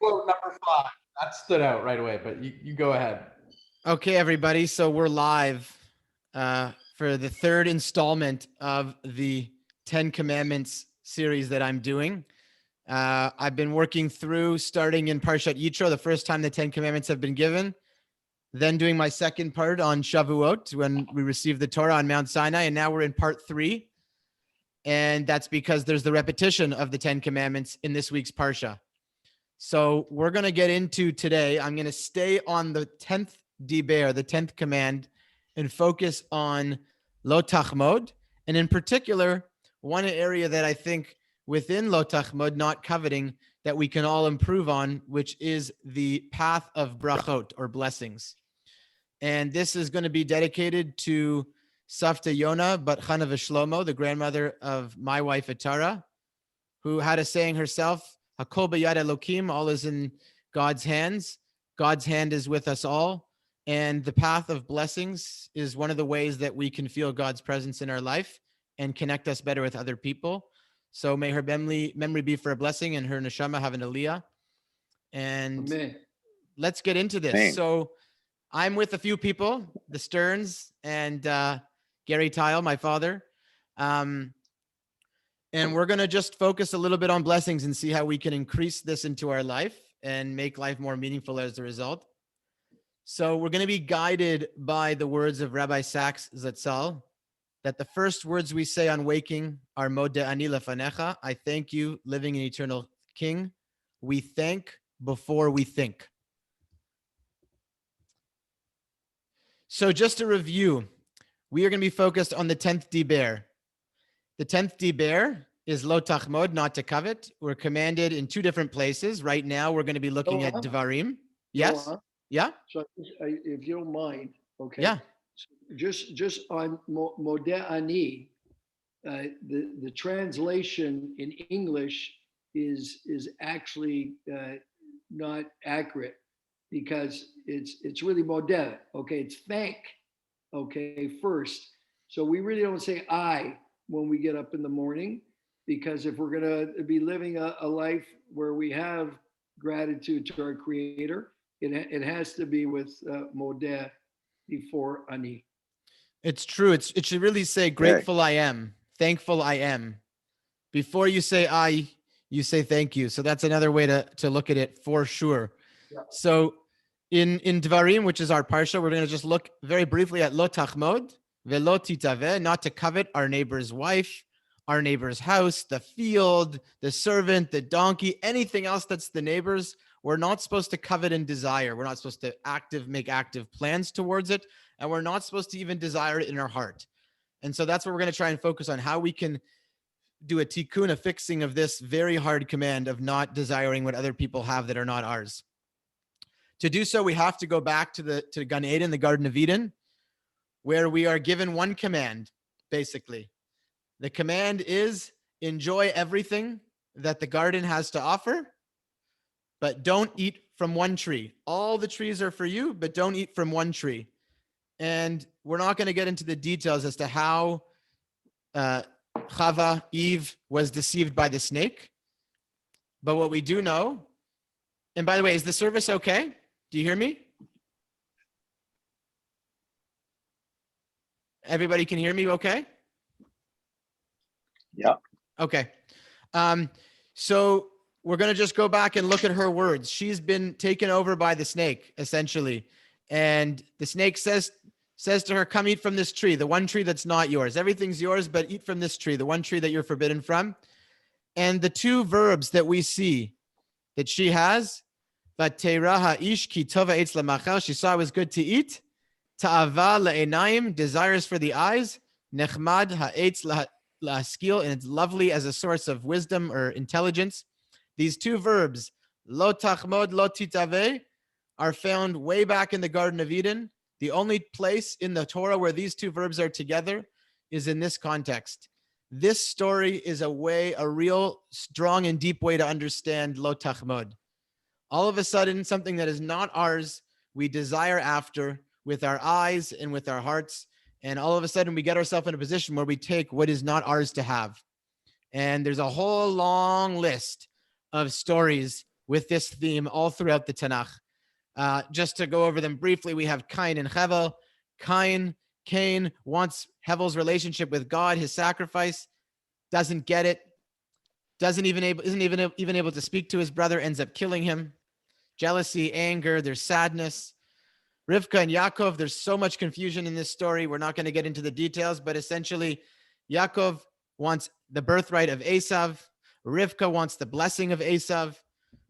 quote number 5. That stood out right away, but you go ahead. Okay, everybody. So we're live for the third installment of the 10 Commandments series that I'm doing. I've been working through starting in Parshat Yitro, the first time the 10 Commandments have been given, then doing my second part on Shavuot when we received the Torah on Mount Sinai, and now we're in part 3. And that's because there's the repetition of the 10 Commandments in this week's Parsha. So we're going to get into today. I'm going to stay on the 10th Diber, the 10th command, and focus on Lo Tachmod. And in particular, one area that I think within Lo Tachmod, not coveting, that we can all improve on, which is the path of brachot or blessings. And this is going to be dedicated to Safta Yona Bat Chana V'Shlomo, the grandmother of my wife Atara, who had a saying herself, Hakol b'yad Elokim, all is in God's hands. God's hand is with us all. And the path of blessings is one of the ways that we can feel God's presence in our life and connect us better with other people. So may her memory be for a blessing and her neshama have an aliyah. And Amen. Let's get into this. Amen. So I'm with a few people, the Stearns and Gary Tile, my father. And we're going to just focus a little bit on blessings and see how we can increase this into our life and make life more meaningful as a result. So we're going to be guided by the words of Rabbi Sachs Zatzal, that the first words we say on waking are Modeh ani lefanecha, I thank you, living and eternal King. We thank before we think. So just to review, we are going to be focused on the 10th Diber. The 10th Diber is Lo Tachmod, not to covet. We're commanded in 2 different places. Right now, we're going to be looking at Devarim. Yes? Yeah? So if you don't mind, okay. Yeah. Just on Modeh Ani, the translation in English is actually not accurate because it's really Modeh. Okay, it's thank. Okay, first. So we really don't say I when we get up in the morning, because if we're going to be living a life where we have gratitude to our Creator, it has to be with Modeh before Ani. It's true. It should really say grateful I am, thankful I am. Before you say I, you say thank you. So that's another way to look at it for sure. Yeah. So in Devarim, which is our parsha, we're going to just look very briefly at Lo Tachmod, Velo Titaveh, not to covet our neighbor's wife, our neighbor's house, the field, the servant, the donkey, anything else that's the neighbor's. We're not supposed to covet and desire. We're not supposed to make active plans towards it. And we're not supposed to even desire it in our heart. And so that's what we're going to try and focus on, how we can do a tikkun, a fixing of this very hard command of not desiring what other people have that are not ours. To do so, we have to go back to Gan Eden, the Garden of Eden, where we are given one command, basically. The command is enjoy everything that the garden has to offer, but don't eat from one tree. All the trees are for you, but don't eat from one tree. And we're not going to get into the details as to how Chava, Eve, was deceived by the snake. But what we do know, and by the way, is the service okay? Do you hear me? Everybody can hear me okay? Yeah. Okay. So we're going to just go back and look at her words. She's been taken over by the snake, essentially. And the snake says to her, come eat from this tree, the one tree that's not yours. Everything's yours, but eat from this tree, the one tree that you're forbidden from. And the 2 verbs that we see that she has, Vatera ha'ish ki tova eitz lamachal, she saw it was good to eat. Ta'ava la'enayim, desires for the eyes. Nechmad ha'etz la'askil, and it's lovely as a source of wisdom or intelligence. These 2 verbs, lo tachmod, lo titaveh, are found way back in the Garden of Eden. The only place in the Torah where these 2 verbs are together is in this context. This story is a real strong and deep way to understand lo tachmod. All of a sudden, something that is not ours, we desire after with our eyes and with our hearts. And all of a sudden, we get ourselves in a position where we take what is not ours to have. And there's a whole long list of stories with this theme all throughout the Tanakh. Just to go over them briefly, we have Cain and Hevel. Cain wants Hevel's relationship with God, his sacrifice, doesn't get it, isn't even able to speak to his brother, ends up killing him. Jealousy, anger, there's sadness. Rivka and Yaakov, there's so much confusion in this story. We're not going to get into the details, but essentially, Yaakov wants the birthright of Esav. Rivka wants the blessing of Esav.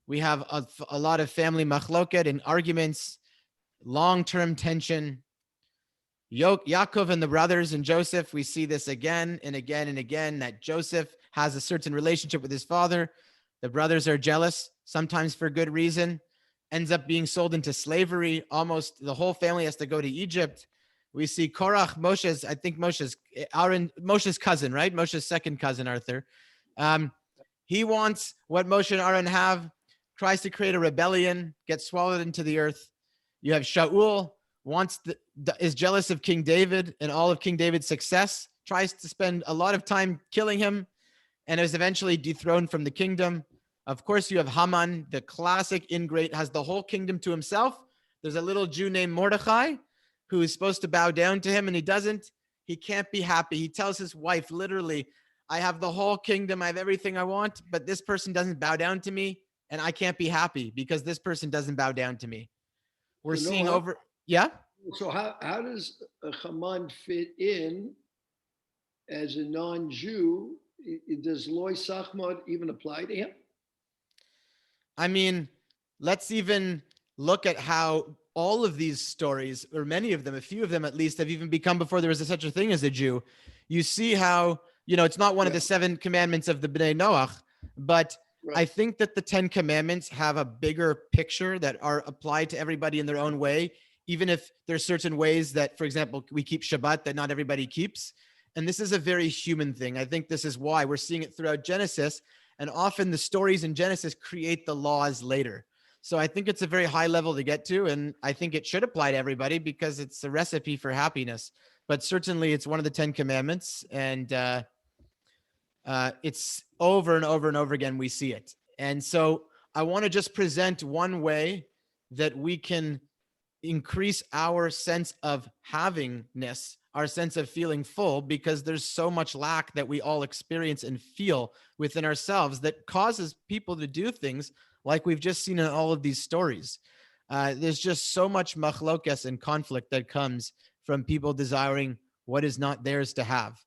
We have a lot of family machloket and arguments, long-term tension. Yaakov and the brothers and Joseph, we see this again and again and again, that Joseph has a certain relationship with his father. The brothers are jealous, sometimes for good reason, ends up being sold into slavery. Almost the whole family has to go to Egypt. We see Korach, Moshe's cousin, right? Moshe's second cousin, Arthur. He wants what Moshe and Aaron have, tries to create a rebellion, gets swallowed into the earth. You have Shaul, is jealous of King David and all of King David's success, tries to spend a lot of time killing him, and is eventually dethroned from the kingdom. Of course, you have Haman, the classic ingrate, has the whole kingdom to himself. There's a little Jew named Mordechai who is supposed to bow down to him, and he doesn't. He can't be happy. He tells his wife, literally, I have the whole kingdom, I have everything I want, but this person doesn't bow down to me, and I can't be happy because this person doesn't bow down to me. We're seeing over... Yeah? So how does Haman fit in as a non-Jew? Does Loy Sachmod even apply to him? I mean, let's even look at how all of these stories, or many of them, a few of them at least, have even become before there was such a thing as a Jew. You see how, it's not one of the 7 commandments of the Bnei Noach, but right. I think that the 10 commandments have a bigger picture that are applied to everybody in their own way, even if there's certain ways that, for example, we keep Shabbat that not everybody keeps. And this is a very human thing. I think this is why we're seeing it throughout Genesis. And often the stories in Genesis create the laws later. So I think it's a very high level to get to. And I think it should apply to everybody because it's a recipe for happiness. But certainly it's one of the 10 commandments. And it's over and over and over again, we see it. And so I want to just present one way that we can increase our sense of havingness, our sense of feeling full, because there's so much lack that we all experience and feel within ourselves that causes people to do things like we've just seen in all of these stories. There's just so much machlokes and conflict that comes from people desiring what is not theirs to have.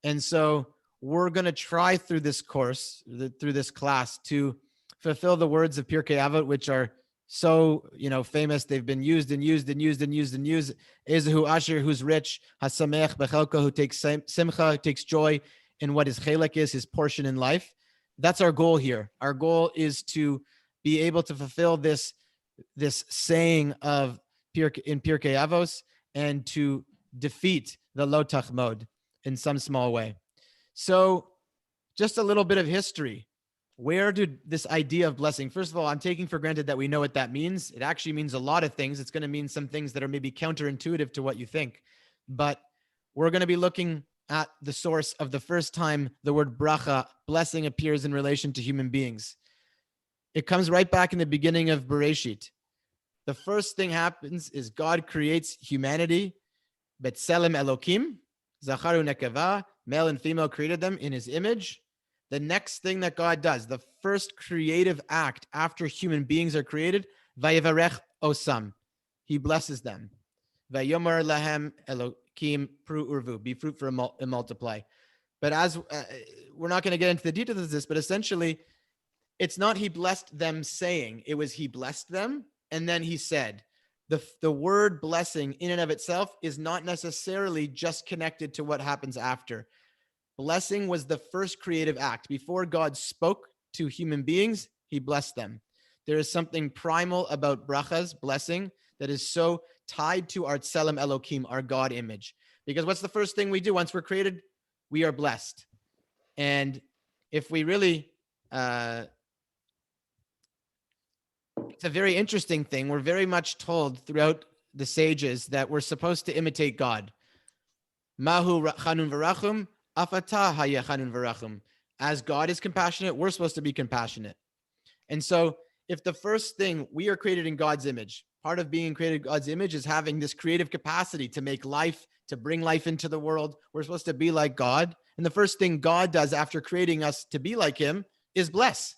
And so we're going to try through this course, through this class, to fulfill the words of Pirkei Avot, which are so, famous. They've been used and used and used and used and used. Ezehu Asher, who's rich, Hasamech Bechelko, who takes simcha, takes joy in what his chelek is, his portion in life. That's our goal here. Our goal is to be able to fulfill this saying of in Pirkei Avos and to defeat the lo tachmod in some small way. So just a little bit of history. Where did this idea of blessing? First of all, I'm taking for granted that we know what that means. It actually means a lot of things. It's going to mean some things that are maybe counterintuitive to what you think. But we're going to be looking at the source of the first time the word bracha, blessing, appears in relation to human beings. It comes right back in the beginning of Bereshit. The first thing happens is God creates humanity, B'Tselem Elokim, Zacharu Nekeva, male and female created them in his image. The next thing that God does, the first creative act after human beings are created, Vayevarech Osam, he blesses them. Vayomer lahem Elokim pru urvu, be fruitful and multiply. But as we're not going to get into the details of this, but essentially, it's not he blessed them saying, it was he blessed them, and then he said. The word blessing in and of itself is not necessarily just connected to what happens after. Blessing was the first creative act. Before God spoke to human beings, he blessed them. There is something primal about brachas, blessing, that is so tied to our tselem Elokim, our God image. Because what's the first thing we do once we're created? We are blessed. And if we really, it's a very interesting thing. We're very much told throughout the sages that we're supposed to imitate God. Mahu chanun v'rachum, afata haya chanun v'rachum. As God is compassionate, we're supposed to be compassionate. And so if the first thing, we are created in God's image, part of being created in God's image is having this creative capacity to make life, to bring life into the world. We're supposed to be like God. And the first thing God does after creating us to be like him is bless.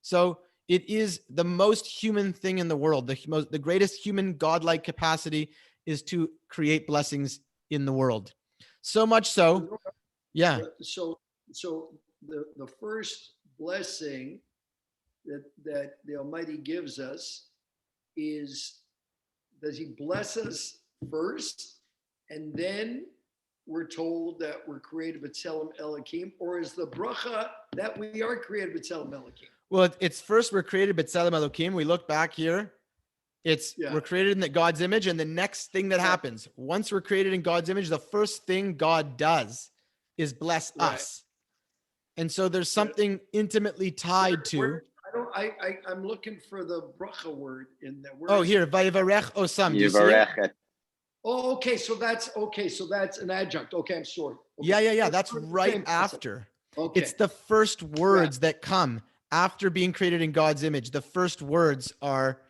So it is the most human thing in the world. The greatest human godlike capacity is to create blessings in the world. So much so, yeah. So the first blessing that the Almighty gives us is, does he bless us first and then we're told that we're created b'tselem Elohim, or is the bracha that we are created b'tselem Elohim? Well, it's first we're created b'tselem Elohim. We look back here. We're created in God's image, and the next thing that happens, once we're created in God's image, the first thing God does is bless us. And so there's something intimately tied to. I'm looking for the bracha word in there. Oh, here, vayivarech osam. Do you see it? Oh, okay. So that's an adjunct. Okay, I'm sorry. Okay. Yeah. That's right after. Okay. It's the first words that come after being created in God's image. The first words are,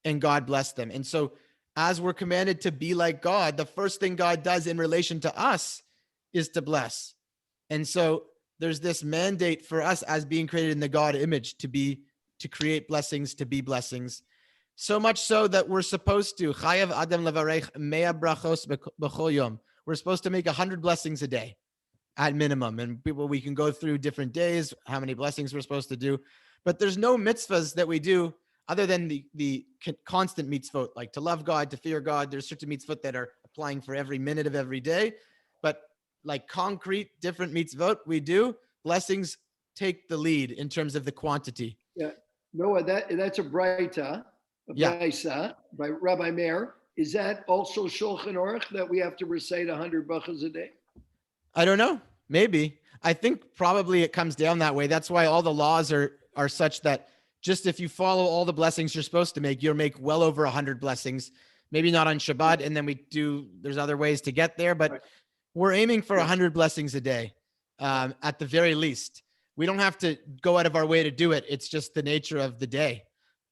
and God blessed them. And so as we're commanded to be like God, the first thing God does in relation to us is to bless. And so there's this mandate for us as being created in the God image to create blessings, to be blessings. So much so that we're supposed to, chayav adam levarech mea brachos b'chol yom. We're supposed to make 100 blessings a day at minimum. And we can go through different days, how many blessings we're supposed to do. But there's no mitzvahs that we do other than the constant mitzvot, like to love God, to fear God. There's certain mitzvot that are applying for every minute of every day. But like concrete, different mitzvot we do, blessings take the lead in terms of the quantity. Yeah. Noah, that's a braita, braisa by Rabbi Meir. Is that also Shulchan Aruch that we have to recite 100 brachas a day? I don't know. Maybe. I think probably it comes down that way. That's why all the laws are such that just if you follow all the blessings you're supposed to make, you'll make well over 100 blessings. Maybe not on Shabbat, and then there's other ways to get there, but we're aiming for 100 blessings a day at the very least. We don't have to go out of our way to do it. It's just the nature of the day,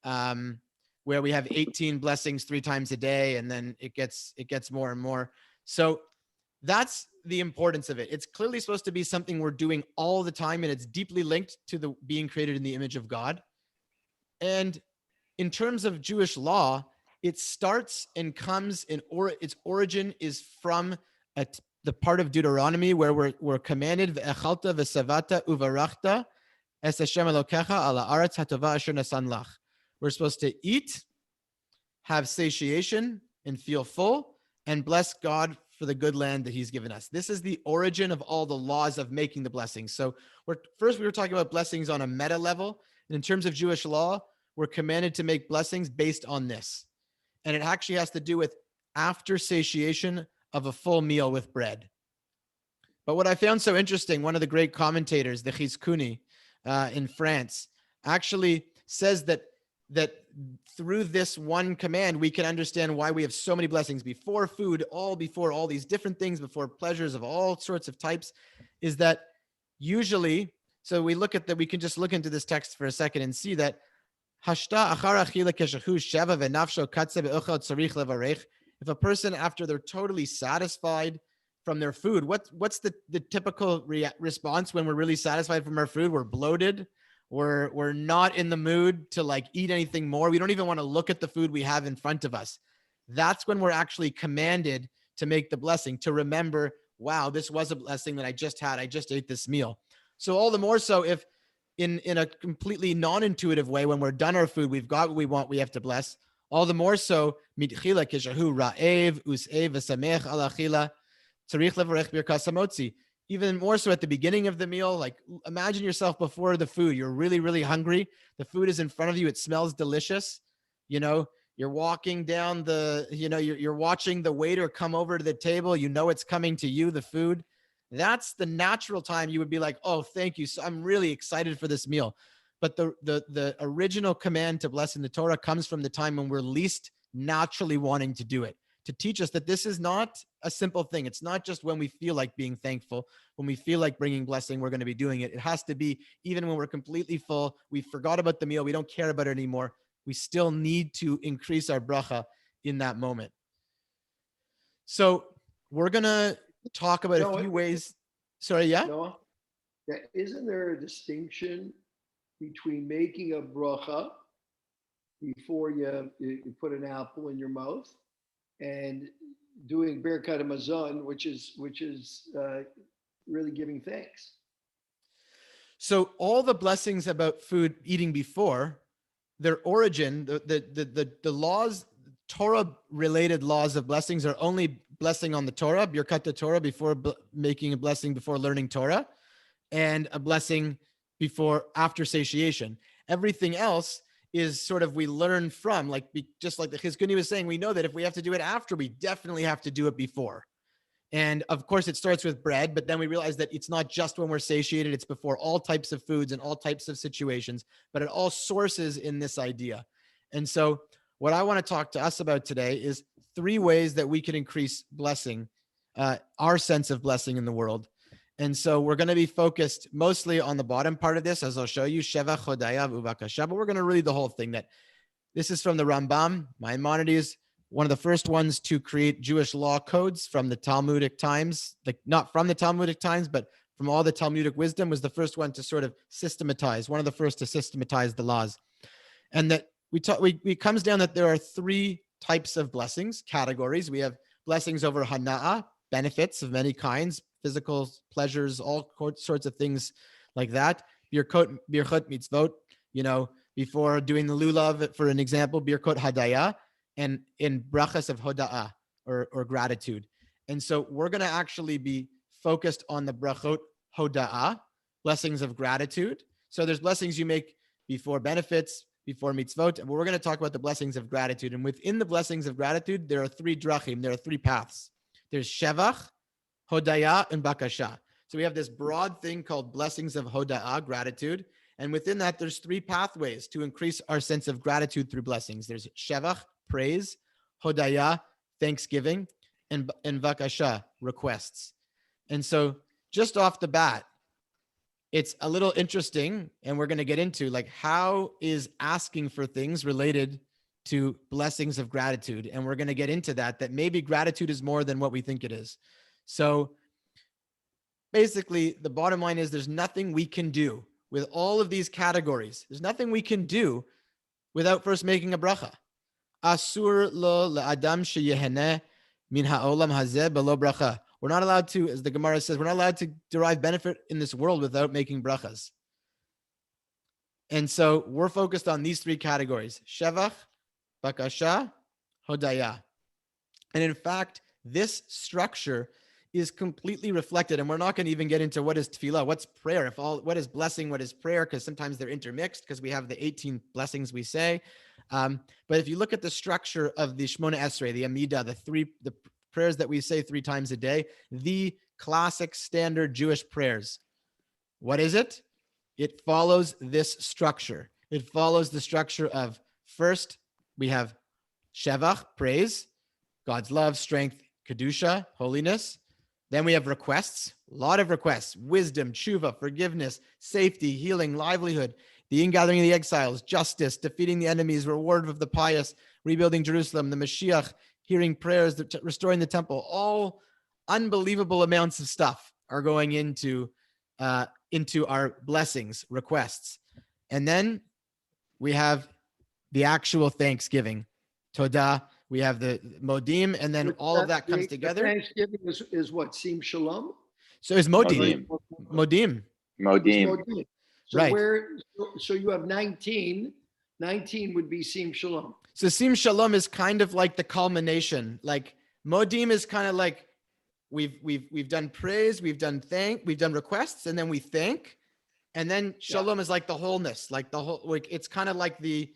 where we have 18 blessings 3 times a day, and then it gets more and more. So that's the importance of it. It's clearly supposed to be something we're doing all the time, and it's deeply linked to the being created in the image of God. And in terms of Jewish law, it starts and comes its origin is from the part of Deuteronomy where we're commanded ve'echalta ve'savata uvarachta es Hashem Elokecha ala aretz hatova asher nasan lach. We're supposed to eat, have satiation, and feel full, and bless God for the good land that he's given us. This is the origin of all the laws of making the blessings. So we were talking about blessings on a meta level. And in terms of Jewish law, we're commanded to make blessings based on this. And it actually has to do with after satiation of a full meal with bread. But what I found so interesting, one of the great commentators, the Chizkuni in France, actually says that through this one command, we can understand why we have so many blessings before food, before all these different things, before pleasures of all sorts of types, is that usually, so we can just look into this text for a second and see that if a person, after they're totally satisfied from their food, what's the typical response when we're really satisfied from our food? We're bloated. We're not in the mood to like eat anything more. We don't even want to look at the food we have in front of us. That's when we're actually commanded to make the blessing, to remember, wow, this was a blessing that I just had. I just ate this meal. So all the more so if in a completely non-intuitive way, when we're done our food, we've got what we want, we have to bless. All the more so, even more so at the beginning of the meal. Like imagine yourself before the food, you're really, really hungry. The food is in front of you. It smells delicious. You're walking down you're watching the waiter come over to the table. It's coming to you, the food. That's the natural time you would be like, oh, thank you. So I'm really excited for this meal. But the original command to bless in the Torah comes from the time when we're least naturally wanting to do it, to teach us that this is not a simple thing. It's not just when we feel like being thankful, when we feel like bringing blessing, we're going to be doing it. It has to be even when we're completely full, we forgot about the meal, we don't care about it anymore. We still need to increase our bracha in that moment. So we're going to talk about a few ways. Sorry, yeah? Noah, isn't there a distinction between making a bracha before you put an apple in your mouth and doing Birkat Hamazon, which is really giving thanks? So all the blessings about food eating before, their origin, the laws, Torah related laws of blessings are only blessing on the Torah, Birkat Torah, before making a blessing before learning Torah, and a blessing after satiation. Everything else is sort of we learn from, like just like the Chizkuni was saying, we know that if we have to do it after, we definitely have to do it before. And of course, it starts with bread, but then we realize that it's not just when we're satiated, it's before all types of foods and all types of situations, but it all sources in this idea. And so what I want to talk to us about today is 3 ways that we can increase blessing, our sense of blessing in the world. And so we're going to be focused mostly on the bottom part of this, as I'll show you, Sheva, Chodaya, Uvakasha, but we're going to read the whole thing. That this is from the Rambam, Maimonides, one of the first ones to create Jewish law codes from the Talmudic times, like not from the Talmudic times, but from all the Talmudic wisdom, was the first one to sort of systematize, one of the first to systematize the laws. And that it comes down that there are 3 types of blessings, categories. We have blessings over Hana'ah, benefits of many kinds, physical pleasures, all sorts of things like that. Birchot mitzvot, before doing the lulav, for an example, Birchot Hadaya, and in brachas of hoda'ah, or gratitude. And so we're going to actually be focused on the brachot hoda'ah, blessings of gratitude. So there's blessings you make before benefits, before mitzvot, and we're going to talk about the blessings of gratitude. And within the blessings of gratitude, there are 3 drachim, there are 3 paths. There's shevach, hodaya, and bakasha. So we have this broad thing called blessings of hoda'ah, gratitude. And within that, there's 3 pathways to increase our sense of gratitude through blessings. There's shevach, praise, hodaya, thanksgiving, and bakasha, requests. And so just off the bat, it's a little interesting, and we're going to get into like, how is asking for things related to blessings of gratitude? And we're going to get into that maybe gratitude is more than what we think it is. So basically, the bottom line is there's nothing we can do with all of these categories. There's nothing we can do without first making a bracha. Asur lo la'adam sheyeheneh min ha'olam hazeh belo bracha. We're not allowed to, as the Gemara says, we're not allowed to derive benefit in this world without making brachas. And so we're focused on these 3 categories: shevach, bakasha, hodaya. And in fact, this structure is completely reflected, and we're not going to even get into what is tefillah, what's prayer, what is blessing, what is prayer, because sometimes they're intermixed, because we have the 18 blessings we say. But if you look at the structure of the Shmona Esrei, the Amidah, the prayers that we say 3 times a day, the classic standard Jewish prayers, what is it? It follows this structure. It follows the structure of, first, we have shevach, praise, God's love, strength, kedusha, holiness. Then we have requests, a lot of requests: wisdom, tshuva, forgiveness, safety, healing, livelihood, the ingathering of the exiles, justice, defeating the enemies, reward of the pious, rebuilding Jerusalem, the Mashiach, hearing prayers, restoring the temple. All unbelievable amounts of stuff are going into our blessings, requests. And then we have the actual thanksgiving, Todah. We have the modim, and then all of that comes together. Thanksgiving is what? Sim shalom? So it's modim. Modim. Modim. So right. So you have 19. 19 would be sim shalom. So sim shalom is kind of like the culmination. Like modim is kind of like we've done praise, we've done requests, and then we thank. And then shalom is like the wholeness, like the whole, like it's kind of like the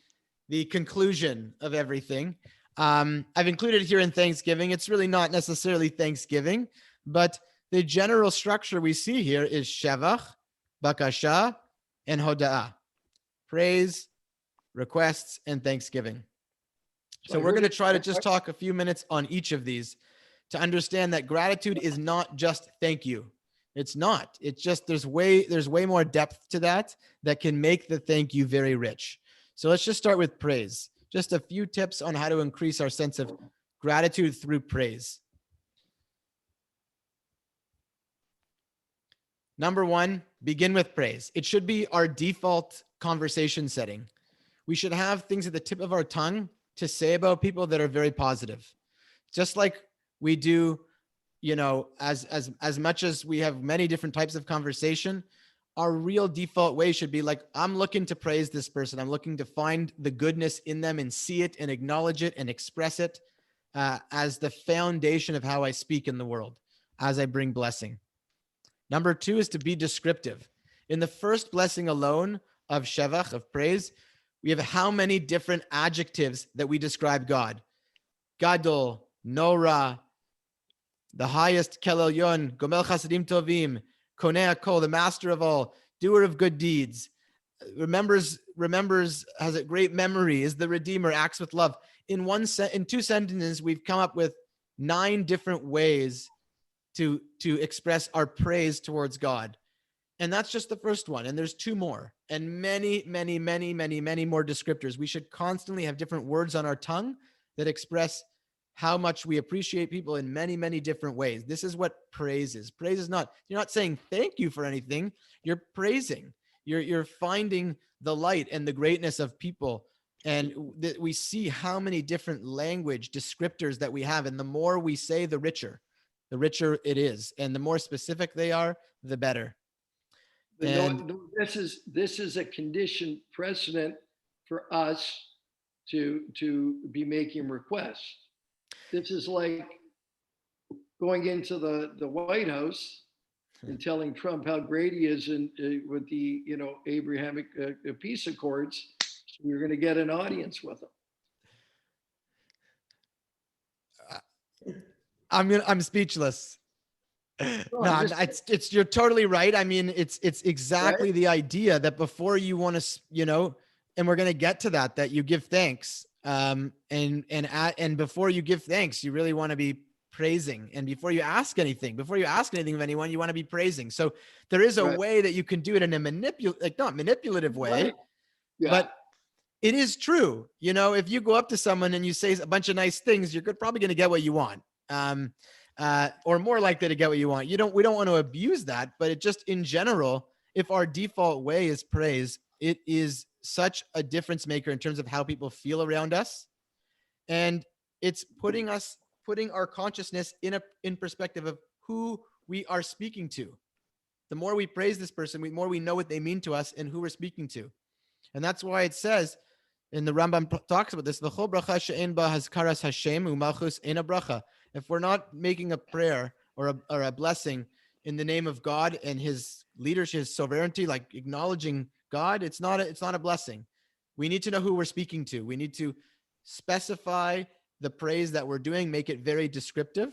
conclusion of everything. I've included here in Thanksgiving. It's really not necessarily Thanksgiving, but the general structure we see here is shevach, bakasha, and hoda'ah: praise, requests, and thanksgiving. So I we're heard going to it. try to just talk a few minutes on each of these to understand that gratitude is not just thank you. It's not. It's just there's way more depth to that can make the thank you very rich. So let's just start with praise. Just a few tips on how to increase our sense of gratitude through praise. Number one, begin with praise. It should be our default conversation setting. We should have things at the tip of our tongue to say about people that are very positive. Just like we do, as much as we have many different types of conversation, our real default way should be like, I'm looking to praise this person. I'm looking to find the goodness in them and see it and acknowledge it and express it as the foundation of how I speak in the world, as I bring blessing. Number two is to be descriptive. In the first blessing alone of Shevach, of praise, we have how many different adjectives that we describe God. Gadol, Nora, the highest, Kel Elyon, Gomel Chasadim Tovim, Konei Hakol, the master of all, doer of good deeds, remembers, has a great memory, is the Redeemer, acts with love. In two sentences, we've come up with 9 different ways to express our praise towards God. And that's just the first one. And there's 2 more and many, many, many, many, many more descriptors. We should constantly have different words on our tongue that express how much we appreciate people in many, many different ways. This is what praise is. Praise is not, you're not saying thank you for anything. You're praising. You're finding the light and the greatness of people. And we see how many different language descriptors that we have. And the more we say, the richer it is. And the more specific they are, the better. And this is a condition precedent for us to be making requests. This is like going into the White House and telling Trump how great he is with the Abrahamic peace accords. So we're going to get an audience with him. I'm speechless. No, it's you're totally right. I mean, it's exactly right? The idea that before you want to, and we're going to get to that you give thanks. And before you give thanks, you really want to be praising. And before you ask anything of anyone, you want to be praising. So there is a way that you can do it in a not manipulative way, but it is true. If you go up to someone and you say a bunch of nice things, you're probably going to get what you want. Or more likely to get what you want. We don't want to abuse that, but it just in general, if our default way is praise, it is such a difference maker in terms of how people feel around us. And it's putting our consciousness in perspective of who we are speaking to. The more we praise this person, the more we know what they mean to us and who we're speaking to. And that's why it says, and the Rambam talks about this, V'chol bracha she'en ba hazkaras Hashem u'malchus eina bracha. If we're not making a prayer or a blessing in the name of God and his leadership, his sovereignty, like acknowledging God, it's not a blessing. We need to know who we're speaking to. We need to specify the praise that we're doing, make it very descriptive.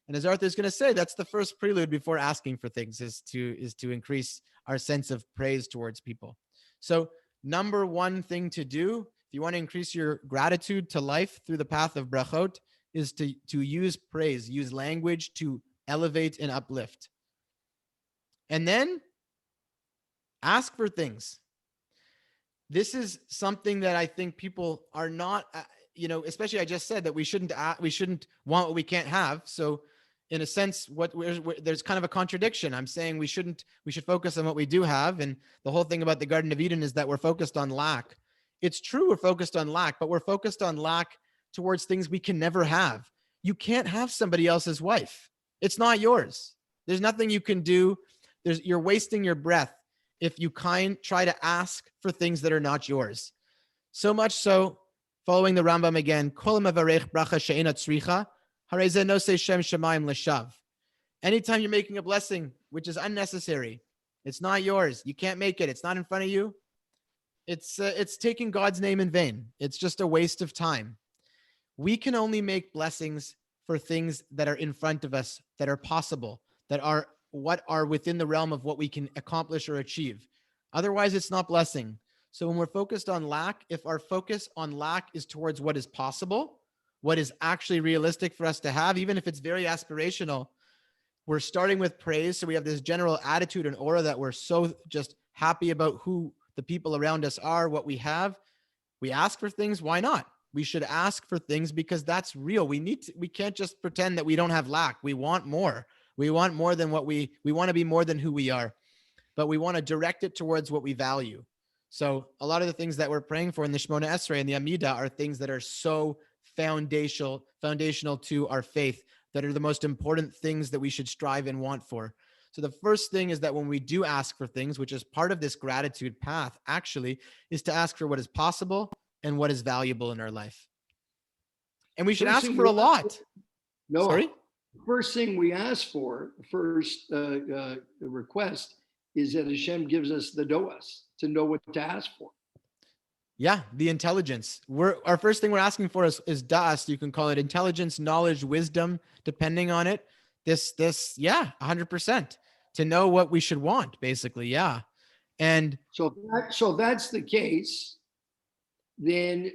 And as Arthur is going to say, that's the first prelude before asking for things is to increase our sense of praise towards people. So number one thing to do, if you want to increase your gratitude to life through the path of brachot, is to use praise, use language to elevate and uplift. And then ask for things. This is something that I think people are not, especially I just said that we shouldn't want what we can't have. So in a sense, there's kind of a contradiction. I'm saying we should focus on what we do have. And the whole thing about the Garden of Eden is that we're focused on lack. It's true we're focused on lack, but we're focused on lack towards things we can never have. You can't have somebody else's wife. It's not yours. There's nothing you can do. You're wasting your breath if you try to ask for things that are not yours. So much so, following the Rambam again, kol mevarech bracha she'ena tzricha, harei ze nosei shem shamayim l'shav. Anytime you're making a blessing, which is unnecessary, it's not yours. You can't make it. It's not in front of you. It's taking God's name in vain. It's just a waste of time. We can only make blessings for things that are in front of us, that are possible, that are within the realm of what we can accomplish or achieve. Otherwise, it's not blessing. So when we're focused on lack, if our focus on lack is towards what is possible, what is actually realistic for us to have, even if it's very aspirational, we're starting with praise. So we have this general attitude and aura that we're so just happy about who the people around us are, what we have. We ask for things. Why not? We should ask for things because that's real. We can't just pretend that we don't have lack. We want more. We want more than what we want to be more than who we are, but we want to direct it towards what we value. So a lot of the things that we're praying for in the Shemona Esrei and the Amidah are things that are so foundational to our faith, that are the most important things that we should strive and want for. So the first thing is that when we do ask for things, which is part of this gratitude path, actually, is to ask for what is possible and what is valuable in our life. And we should First ask thing for we a lot. No, Sorry? first thing we ask for, first request is that Hashem gives us the doas to know what to ask for. Yeah, the intelligence. Our first thing we're asking for is das. You can call it intelligence, knowledge, wisdom, depending on it. Yeah, 100%. To know what we should want, basically. Yeah. And So that's the case. Then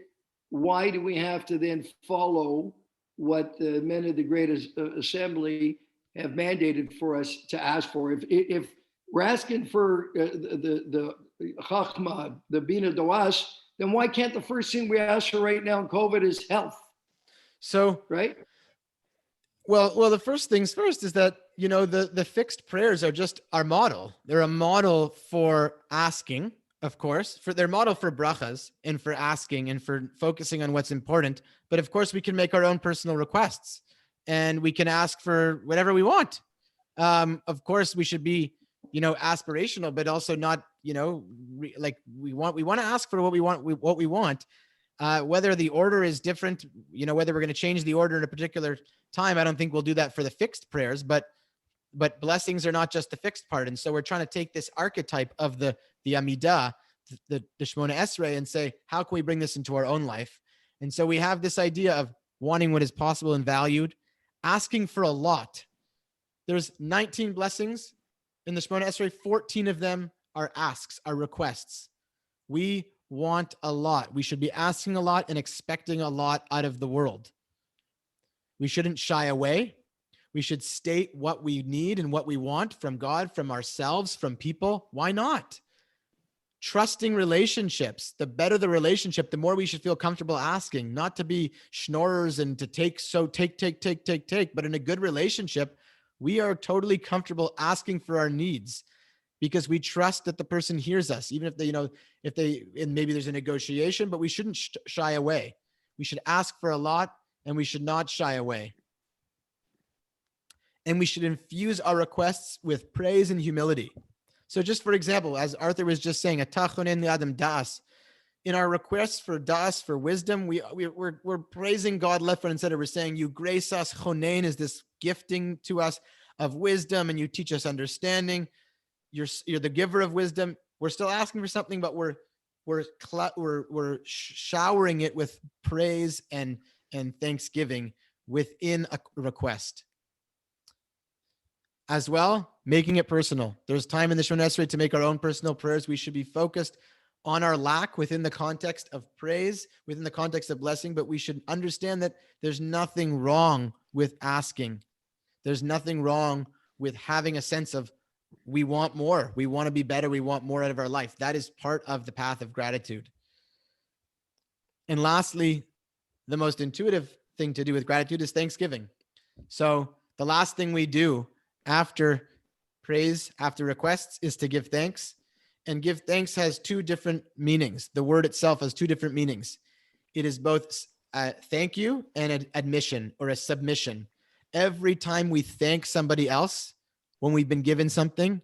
why do we have to then follow what the men of the Great Assembly have mandated for us to ask for? If we're asking for the chachma, the bina doas, then why can't the first thing we ask for right now in COVID is health? so, Right? well, the first things first is that, the fixed prayers are just our model. They're a model for asking, of course, they're model for brachas and for asking and for focusing on what's important. But of course, we can make our own personal requests and we can ask for whatever we want. Of course, we should be, aspirational, but also not, like we want to ask for what we want. Whether the order is different, whether we're going to change the order in a particular time, I don't think we'll do that for the fixed prayers, but blessings are not just the fixed part. And so we're trying to take this archetype of the Amidah, the Shemona Esrei, and say, how can we bring this into our own life? And so we have this idea of wanting what is possible and valued, asking for a lot. There's 19 blessings in the Shemona Esrei. 14 of them are asks, are requests. We want a lot. We should be asking a lot and expecting a lot out of the world. We shouldn't shy away. We should state what we need and what we want from God, from ourselves, from people. Why not? Trusting relationships. The better the relationship, the more we should feel comfortable asking, not to be schnorrers and to take. But in a good relationship, we are totally comfortable asking for our needs because we trust that the person hears us, even if and maybe there's a negotiation, but we shouldn't shy away. We should ask for a lot and we should not shy away. And we should infuse our requests with praise and humility. So just for example, as Arthur was just saying, in our requests for das, for wisdom, we're praising God left, right, and center. We're saying, you grace us. Chonein is this gifting to us of wisdom, and you teach us understanding. You're the giver of wisdom. We're still asking for something, but we're showering it with praise and thanksgiving within a request. As well, making it personal. There's time in the Shemona Esrei to make our own personal prayers. We should be focused on our lack within the context of praise, within the context of blessing, but we should understand that there's nothing wrong with asking. There's nothing wrong with having a sense of we want more. We want to be better. We want more out of our life. That is part of the path of gratitude. And lastly, the most intuitive thing to do with gratitude is thanksgiving. So the last thing we do after praise, after requests, is to give thanks. And give thanks has two different meanings. The word itself has two different meanings. It is both thank you and an admission or a submission. Every time we thank somebody else, when we've been given something,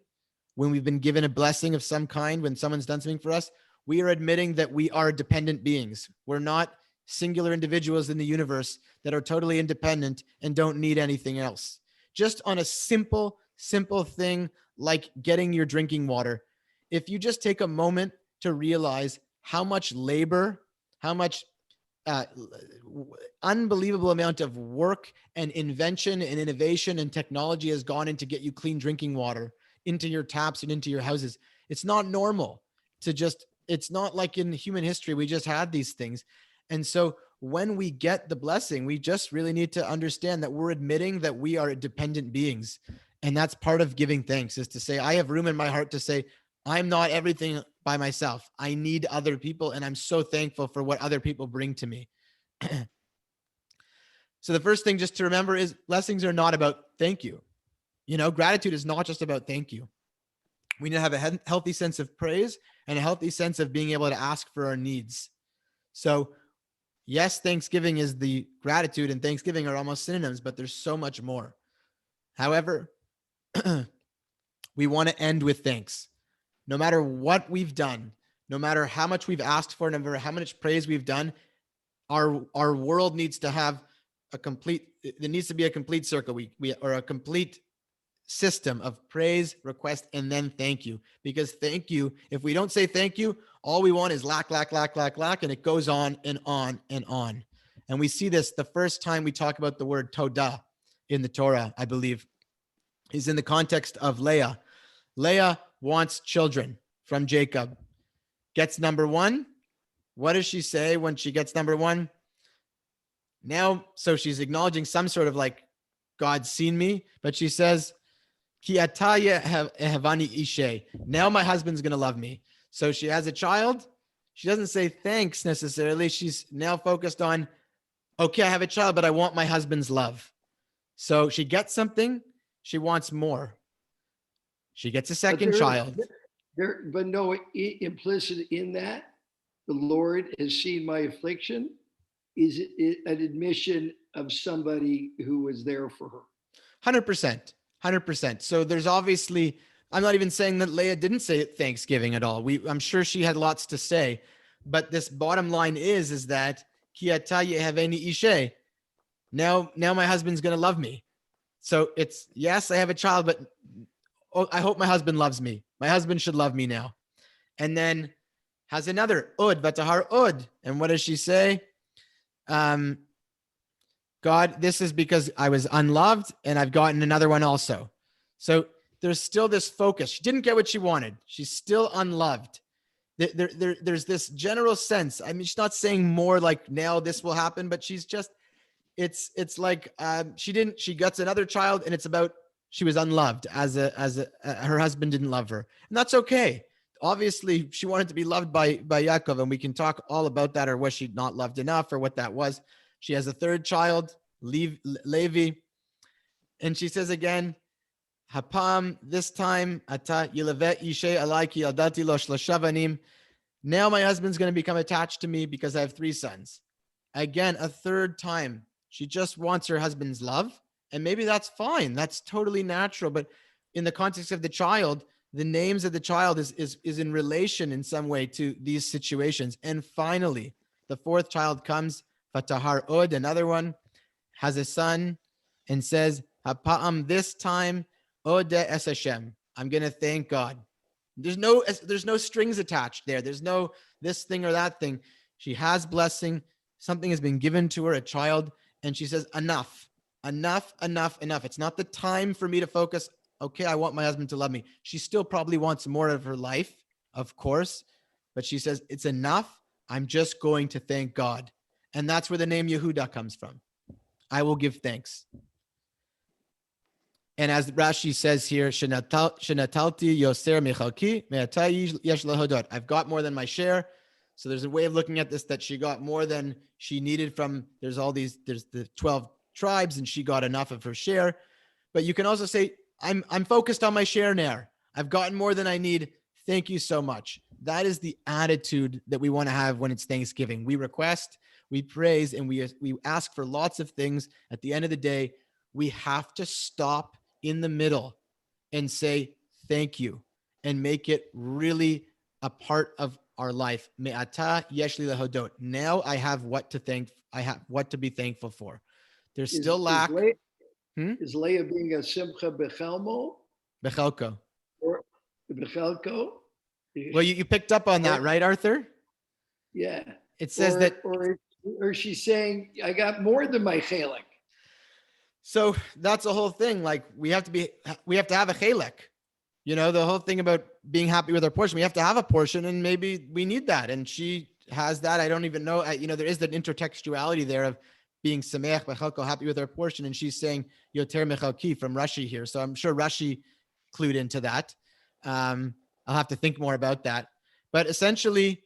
when we've been given a blessing of some kind, when someone's done something for us, we are admitting that we are dependent beings. We're not singular individuals in the universe that are totally independent and don't need anything else. Just on a simple thing like getting your drinking water. If you just take a moment to realize how much labor, how much unbelievable amount of work and invention and innovation and technology has gone in to get you clean drinking water into your taps and into your houses. It's not normal to just it's not like in human history, we just had these things. And so when we get the blessing, we just really need to understand that we're admitting that we are dependent beings. And that's part of giving thanks, is to say, I have room in my heart to say, I'm not everything by myself. I need other people. And I'm so thankful for what other people bring to me. So the first thing just to remember is blessings are not about thank you. Gratitude is not just about thank you. We need to have a healthy sense of praise and a healthy sense of being able to ask for our needs. So yes, Thanksgiving is the gratitude, and Thanksgiving are almost synonyms, but there's so much more. However, we want to end with thanks. No matter what we've done, no matter how much we've asked for, no matter how much praise we've done, our world needs to have there needs to be a complete circle. Or a complete system of praise, request, and then thank you. Because thank you, if we don't say thank you, all we want is lack, and it goes on and on and on. And we see this the first time we talk about the word todah in the Torah, I believe, is in the context of Leah. Leah wants children from Jacob. Gets number one. What does she say when she gets number one? Now, so she's acknowledging some sort of like, God's seen me, but she says, Ki ataya havani ishe. Now my husband's going to love me. So she has a child. She doesn't say thanks necessarily. She's now focused on, okay, I have a child, but I want my husband's love. So she gets something. She wants more. She gets a second child. But no, implicit in that, the Lord has seen my affliction, is it an admission of somebody who was there for her. 100%. 100%. So there's obviously, I'm not even saying that Leah didn't say Thanksgiving at all. I'm sure she had lots to say, but this bottom line is that Ki ataya haveni ishe. Now my husband's going to love me. So it's, yes, I have a child, but I hope my husband loves me. My husband should love me now. And then has another ud vatahar ud. And what does she say? God, this is because I was unloved and I've gotten another one also. So there's still this focus. She didn't get what she wanted. She's still unloved. There's this general sense. I mean, she's not saying more like now this will happen, but she's just, it's like she gets another child and it's about she was unloved her husband didn't love her, and that's okay. Obviously, she wanted to be loved by Yaakov, and we can talk all about that, or was she not loved enough, or what that was. She has a third child, Levi, and she says again, Hapam, this time, ata yilavet ishe alaiki aldati lo shlashavanim. Now my husband's going to become attached to me because I have 3 sons. Again, a third time. She just wants her husband's love. And maybe that's fine. That's totally natural. But in the context of the child, the names of the child is in relation in some way to these situations. And finally, the 4th child comes, Fatahar Od, another one, has a son, and says, Hapa'am, this time, Ode es Hashem. I'm going to thank God. There's no strings attached there. There's no this thing or that thing. She has blessing. Something has been given to her, a child. And she says, enough. It's not the time for me to focus. Okay, I want my husband to love me. She still probably wants more of her life, of course. But she says, it's enough. I'm just going to thank God. And that's where the name Yehuda comes from. I will give thanks. And as Rashi says here, Shenatalti yoser mechalki me'atai yesh lahodot. I've got more than my share. So there's a way of looking at this that she got more than she needed from, there's the 12 tribes, and she got enough of her share. But you can also say, I'm focused on my share now. I've gotten more than I need. Thank you so much. That is the attitude that we want to have when it's Thanksgiving. We request, we praise, and we ask for lots of things. At the end of the day, we have to stop in the middle and say thank you and make it really a part of our life. Me'ata yeshli lehodot. Now I have what to thank. I have what to be thankful for. There's still lack. Is Leah being a simcha bechelmo? Bechelko. Or bechelko? Well, you picked up on that, right, Arthur? Yeah. It says or she's saying, I got more than my chelik. So that's the whole thing. Like we have to have a chelek. The whole thing about being happy with our portion, we have to have a portion, and maybe we need that. And she has that. I don't even know. There is that intertextuality there of being sameach b'chalko, happy with our portion. And she's saying yoter mechalki from Rashi here. So I'm sure Rashi clued into that. I'll have to think more about that. But essentially,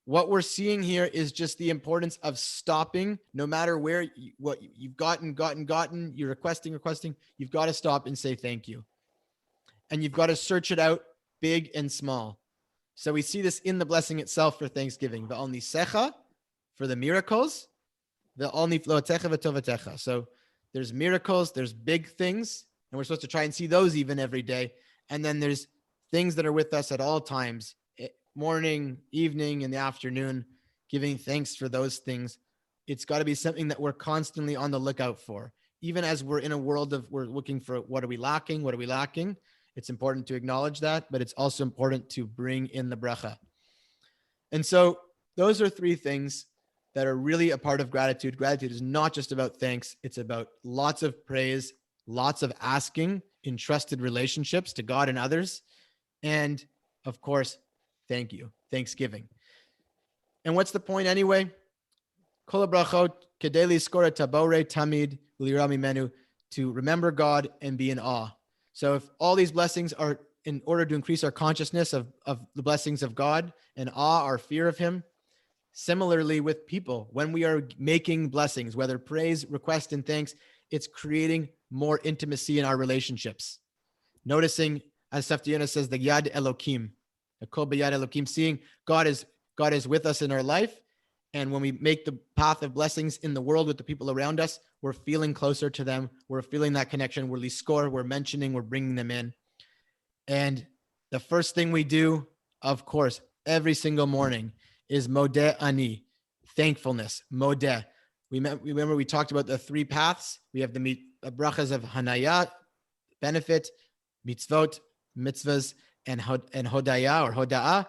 what we're seeing here is just the importance of stopping, no matter what you've gotten, you're requesting, you've got to stop and say thank you. And you've got to search it out, big and small. So we see this in the blessing itself for Thanksgiving. The Al Nisecha, for the miracles, the Al Nifloatecha v'tovatecha. So there's miracles, there's big things, and we're supposed to try and see those even every day. And then there's things that are with us at all times, morning, evening, in the afternoon, giving thanks for those things. It's got to be something that we're constantly on the lookout for. Even as we're in a world of, we're looking for what are we lacking? It's important to acknowledge that, but it's also important to bring in the bracha. And so those are three things that are really a part of gratitude. Gratitude is not just about thanks. It's about lots of praise, lots of asking in trusted relationships to God and others. And of course, thank you, Thanksgiving. And what's the point anyway? Kol habrachot kedei lizkor et haborei tamid u'lira mimenu, to remember God and be in awe. So if all these blessings are in order to increase our consciousness of the blessings of God and awe, our fear of him, similarly with people, when we are making blessings, whether praise, request, and thanks, it's creating more intimacy in our relationships. Noticing, as Saftiana says, the Yad Elokim, the Kol B'Yad Elokim, seeing God is with us in our life. And when we make the path of blessings in the world with the people around us, we're feeling closer to them. We're feeling that connection. We're liskor, we're mentioning, we're bringing them in. And the first thing we do, of course, every single morning is modeh ani, thankfulness, modeh. Remember we talked about the three paths. We have the brachas of hanaya, benefit, mitzvot, mitzvahs, and hodaya or hoda'ah.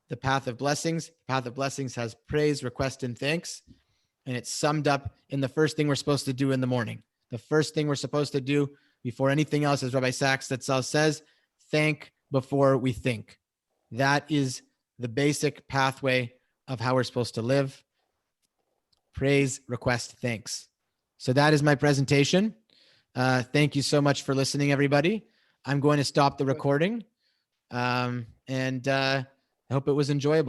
The path of blessings. The path of blessings has praise, request, and thanks. And it's summed up in the first thing we're supposed to do in the morning. The first thing we're supposed to do before anything else, as Rabbi Sachs Tetzel says, thank before we think. That is the basic pathway of how we're supposed to live. Praise, request, thanks. So that is my presentation. Thank you so much for listening, everybody. I'm going to stop the recording. I hope it was enjoyable.